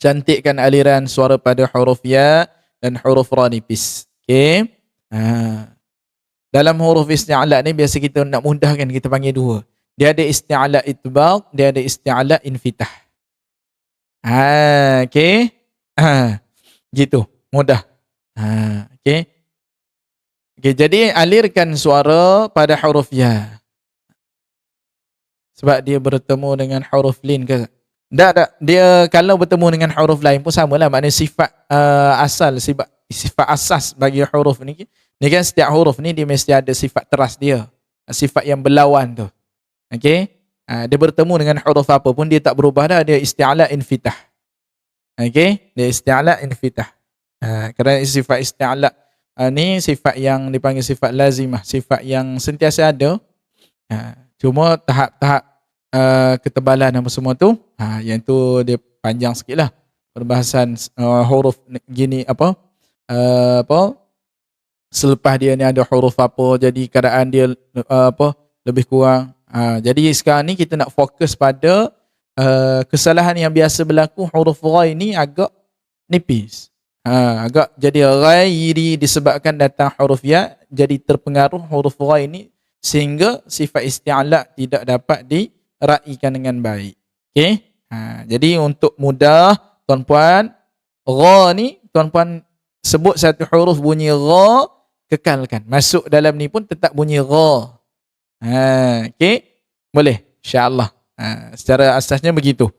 cantikkan aliran suara pada huruf ya dan huruf ra nipis. Okey. Dalam huruf isti'la ni biasa kita nak mudahkan kita panggil dua. Dia ada isti'la itbaq, dia ada isti'la infitah. Okey. Gitu, mudah. Okey. Okey, jadi alirkan suara pada huruf ya. Sebab dia bertemu dengan huruf lin ke? Tak. Dia kalau bertemu dengan huruf lain pun samalah. Maknanya sifat asal, sifat asas bagi huruf ni. Ni kan setiap huruf ni dia mesti ada sifat teras dia. Sifat yang berlawan tu. Okey? Dia bertemu dengan huruf apa pun dia tak berubah dah. Dia isti'la infitah. Okey? Dia isti'la infitah. Kerana sifat isti'la ni sifat yang dipanggil sifat lazimah. Sifat yang sentiasa ada. Cuma tahap-tahap ketebalan apa semua tu, yang tu dia panjang sikit lah. Perbahasan huruf gini apa selepas dia ni ada huruf apa, jadi keadaan dia lebih kurang. Jadi sekarang ni kita nak fokus pada kesalahan yang biasa berlaku huruf ra ini agak nipis. Agak jadi ghairi disebabkan datang huruf ya, jadi terpengaruh huruf ra ini sehingga sifat isti'la tidak dapat diraikan dengan baik. Okey? Jadi untuk mudah tuan-puan, ra ni tuan-puan sebut satu huruf bunyi ra, kekalkan. Masuk dalam ni pun tetap bunyi ra. Okey? Boleh? InsyaAllah. Secara asasnya begitu.